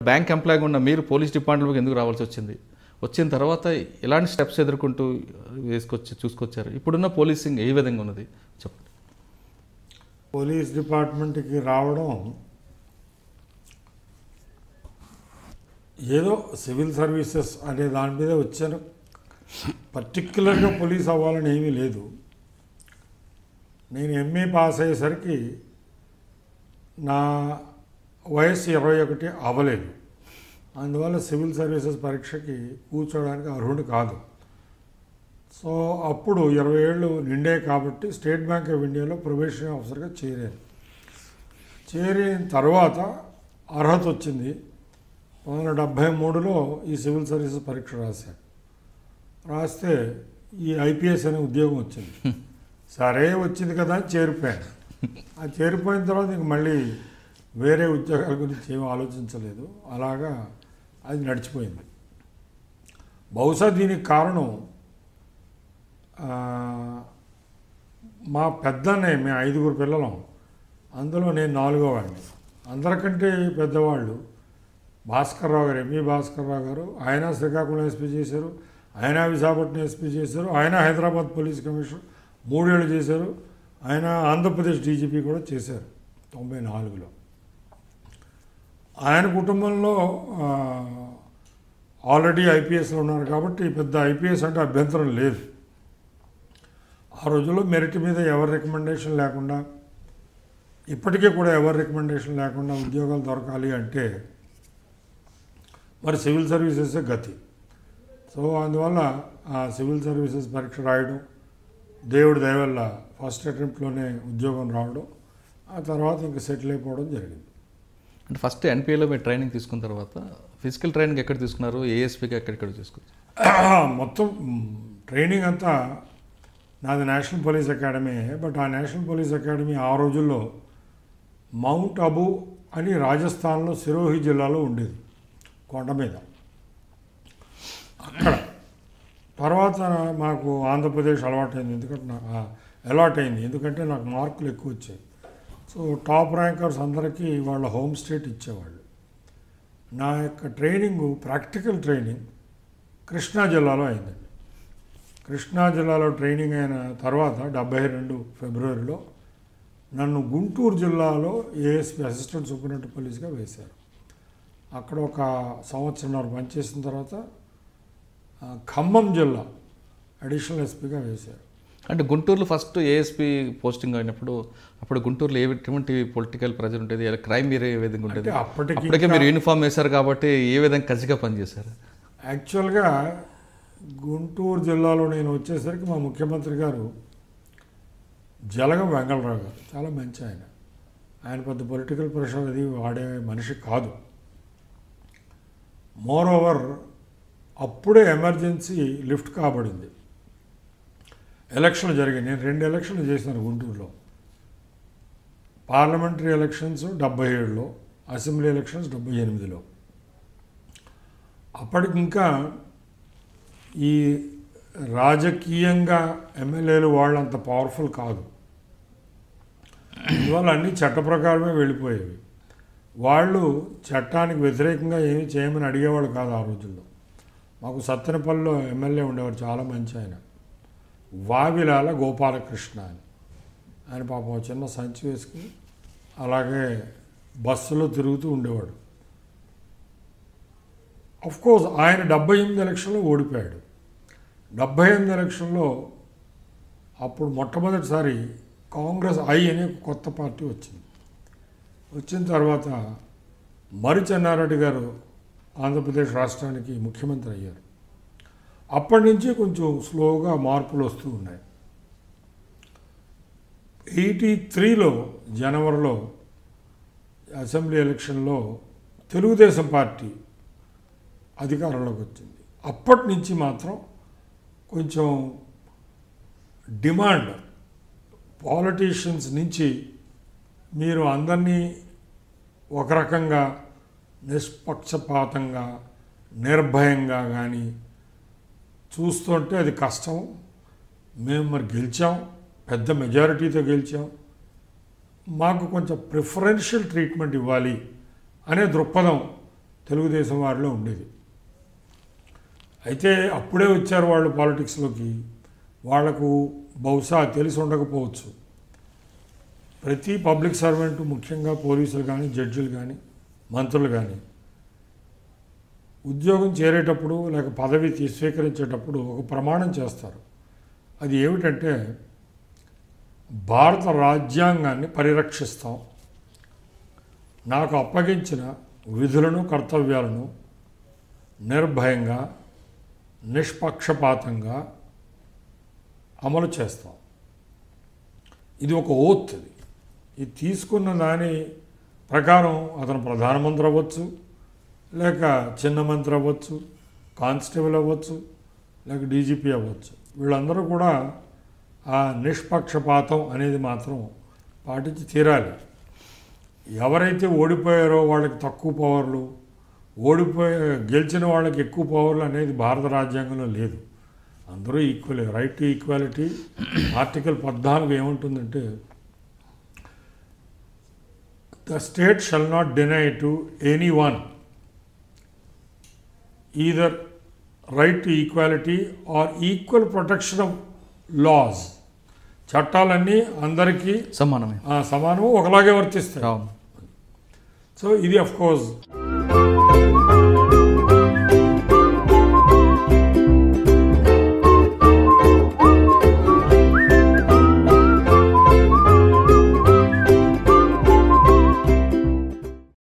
Bank ఎంప్లాయ్గా ఉన్న మీరు police డిపార్ట్మెంట్కి ఎందుకు రావాల్సి వచ్చింది? వచ్చిన తర్వాత ఎలాంటి స్టెప్స్ ఎదుర్కొంటూ చూసుకొచ్చారు? ఇప్పుడున్న పోలీసింగ్ ఏ విధంగా ఉన్నది చెప్పండి. పోలీస్ డిపార్ట్మెంట్కి రావడం ఏదో సివిల్ సర్వీసెస్ అనే దాని మీద వచ్చాను. పర్టిక్యులర్గా పోలీస్ అవ్వాలని ఏమీ లేదు. నేను ఎంఏ పాస్ అయ్యేసరికి నా వయసు 21 అవ్వలేదు. అందువల్ల సివిల్ సర్వీసెస్ పరీక్షకి కూర్చోవడానికి అర్హుడు కాదు. సో అప్పుడు 20 ఏళ్ళు నిండే కాబట్టి స్టేట్ బ్యాంక్ ఆఫ్ ఇండియాలో ప్రొబేషనరీ ఆఫీసర్గా చేరాను. చేరిన తర్వాత అర్హత వచ్చింది. 1973లో ఈ సివిల్ సర్వీసెస్ పరీక్ష రాశాను. రాస్తే ఈ ఐపీఎస్ అనే ఉద్యోగం వచ్చింది. సరే వచ్చింది కదా అని చేరిపోయాను. ఆ చేరిపోయిన తర్వాత ఇంక మళ్ళీ వేరే ఉద్యోగాల గురించి ఏమీ ఆలోచించలేదు. అలాగా అది నడిచిపోయింది. బహుశా దీనికి కారణం మా పెద్దనే, మేము 5 పిల్లలం, అందులో నేను 4వ వాడిని. అందరికంటే పెద్దవాళ్ళు భాస్కర్రావు గారు, ఎంఈ భాస్కర్రావు గారు. ఆయన శ్రీకాకుళం ఎస్పీ చేశారు, ఆయన విశాఖపట్నం ఎస్పీ చేశారు, ఆయన హైదరాబాద్ పోలీస్ కమిషనర్ 3 ఏళ్ళు చేశారు, ఆయన ఆంధ్రప్రదేశ్ డీజీపీ కూడా చేశారు 94లో. ఆయన కుటుంబంలో ఆల్రెడీ ఐపీఎస్లో ఉన్నారు కాబట్టి పెద్ద ఐపీఎస్ అంటే అభ్యంతరం లేదు. ఆ రోజుల్లో మెరిట్ మీద ఎవరి రికమెండేషన్ లేకుండా, ఇప్పటికీ కూడా ఎవరి రికమెండేషన్ లేకుండా ఉద్యోగాలు దొరకాలి అంటే మరి సివిల్ సర్వీసెసే గతి. సో అందువల్ల ఆ సివిల్ సర్వీసెస్ పరీక్ష రాయడం, దేవుడి దయ వల్ల ఫస్ట్ అటెంప్ట్లోనే ఉద్యోగం రావడం, ఆ తర్వాత ఇంకా సెటిల్ అయిపోవడం జరిగింది. అంటే ఫస్ట్ ఎన్పిఏలో మీరు ట్రైనింగ్ తీసుకున్న తర్వాత ఫిజికల్ ట్రైనింగ్ ఎక్కడ తీసుకున్నారు? ఏఎస్పీకి ఎక్కడెక్కడ తీసుకున్నారు? మొత్తం ట్రైనింగ్ అంతా నాది నేషనల్ పోలీస్ అకాడమీ. బట్ ఆ నేషనల్ పోలీస్ అకాడమీ ఆ రోజుల్లో మౌంట్ అబూ అని రాజస్థాన్లో సిరోహి జిల్లాలో ఉండేది, కొండ మీద. అక్కడ తర్వాత మాకు ఆంధ్రప్రదేశ్ అలాట్ అయింది, ఎందుకంటే నాకు మార్కులు ఎక్కువ వచ్చాయి. సో టాప్ ర్యాంకర్స్ అందరికీ వాళ్ళ హోమ్ స్టేట్ ఇచ్చేవాళ్ళు. నా యొక్క ట్రైనింగు, ప్రాక్టికల్ ట్రైనింగ్ కృష్ణా జిల్లాలో అయిందండి. కృష్ణా జిల్లాలో ట్రైనింగ్ అయిన తర్వాత 72 ఫిబ్రవరిలో నన్ను గుంటూరు జిల్లాలో ఏఎస్పీ అసిస్టెంట్ సూపరింటెండెంట్ పోలీస్గా వేశారు. అక్కడ ఒక సంవత్సరంన్నర పనిచేసిన తర్వాత ఖమ్మం జిల్లా అడిషనల్ ఎస్పీగా వేశారు. అంటే గుంటూరులో ఫస్ట్ ఏఎస్పీ పోస్టింగ్ అయినప్పుడు అప్పుడు గుంటూరులో ఎటువంటి పొలిటికల్ ప్రెజర్ ఉంటుంది, క్రైమ్ ఏ విధంగా ఉంటుంది? అప్పటికే మీరు యూనిఫామ్ వేశారు కాబట్టి ఏ విధంగా కసిగా పనిచేశారు? యాక్చువల్గా గుంటూరు జిల్లాలో నేను వచ్చేసరికి మా ముఖ్యమంత్రి గారు జలగం వెంగళరావు గారు చాలా మంచి ఆయన. ఆయన పెద్ద పొలిటికల్ ప్రెషర్ అది వాడే మనిషి కాదు. మోర్ ఓవర్ అప్పుడే ఎమర్జెన్సీ లిఫ్ట్ కాబడింది. ఎలక్షన్లు జరిగాయి. నేను 2 ఎలక్షన్లు చేశాను గుంటూరులో. పార్లమెంటరీ ఎలక్షన్స్ 77లో, అసెంబ్లీ ఎలక్షన్స్ 78లో. అప్పటికి ఇంకా ఈ రాజకీయంగా ఎమ్మెల్యేలు వాళ్ళు అంత పవర్ఫుల్ కాదు. అందువల్ల అన్నీ చట్ట ప్రకారమే వెళ్ళిపోయేవి. వాళ్ళు చట్టానికి వ్యతిరేకంగా ఏమీ చేయమని అడిగేవాళ్ళు కాదు ఆ రోజుల్లో. మాకు సత్తెనపల్లిలో ఎమ్మెల్యే ఉండేవారు, చాలా మంచి ఆయన, వావిలాల గోపాలకృష్ణ అని. ఆయన పాపం చిన్న సంచి వేసుకుని అలాగే బస్సులో తిరుగుతూ ఉండేవాడు. కోర్స్ ఆయన 78 ఎలక్షన్లో ఓడిపోయాడు. 78 ఎలక్షన్లో అప్పుడు మొట్టమొదటిసారి కాంగ్రెస్ అనే కొత్త పార్టీ వచ్చింది. వచ్చిన తర్వాత మరి చెన్నారెడ్డి గారు ఆంధ్రప్రదేశ్ రాష్ట్రానికి ముఖ్యమంత్రి అయ్యారు. అప్పటి నుంచి కొంచెం స్లోగా మార్పులు వస్తూ ఉన్నాయి. 83లో జనవరిలో అసెంబ్లీ ఎలక్షన్లో తెలుగుదేశం పార్టీ అధికారంలోకి వచ్చింది. అప్పటి నుంచి మాత్రం కొంచెం డిమాండ్ పాలిటీషియన్స్ నుంచి, మీరు అందరినీ ఒక రకంగా నిష్పక్షపాతంగా నిర్భయంగా కానీ చూస్తుంటే అది కష్టం. మేము మరి గెలిచాం, పెద్ద మెజారిటీతో గెలిచాం, మాకు కొంచెం ప్రిఫరెన్షియల్ ట్రీట్మెంట్ ఇవ్వాలి అనే దృక్పథం తెలుగుదేశం వారిలో ఉండేది. అయితే అప్పుడే వచ్చారు వాళ్ళు పాలిటిక్స్లోకి. వాళ్లకు బహుశా తెలిసి ఉండకపోవచ్చు, ప్రతి పబ్లిక్ సర్వెంట్, ముఖ్యంగా పోలీసులు కానీ, జడ్జిలు కానీ, మంత్రులు కానీ ఉద్యోగం చేరేటప్పుడు లేక పదవి స్వీకరించేటప్పుడు ఒక ప్రమాణం చేస్తారు. అది ఏమిటంటే, భారత రాజ్యాంగాన్ని పరిరక్షిస్తాం, నాకు అప్పగించిన విధులను కర్తవ్యాలను నిర్భయంగా నిష్పక్షపాతంగా అమలు చేస్తాం. ఇది ఒక ఓత్. ఇది తీసుకున్న దాని ప్రకారం అతను ప్రధానమంత్రి అవ్వచ్చు, లేక చిన్న మంత్రి అవ్వచ్చు, కానిస్టేబుల్ అవ్వచ్చు, లేక డీజీపీ అవ్వచ్చు. వీళ్ళందరూ కూడా ఆ నిష్పక్షపాతం అనేది మాత్రం పాటించి తీరాలి. ఎవరైతే ఓడిపోయారో వాళ్ళకి తక్కువ పవర్లు, గెలిచిన వాళ్ళకి ఎక్కువ పవర్లు అనేది భారత రాజ్యాంగంలో లేదు. అందరూ ఈక్వలే. రైట్ టు ఈక్వాలిటీ ఆర్టికల్ 14 ఏముంటుందంటే, the state shall not deny to any one either right to equality or equal protection of laws. చట్టాలన్నీ అందరికీ సమానమే, సమానము, ఒకలాగే వర్తిస్తాయి. సో ఇది అఫ్ కోర్స్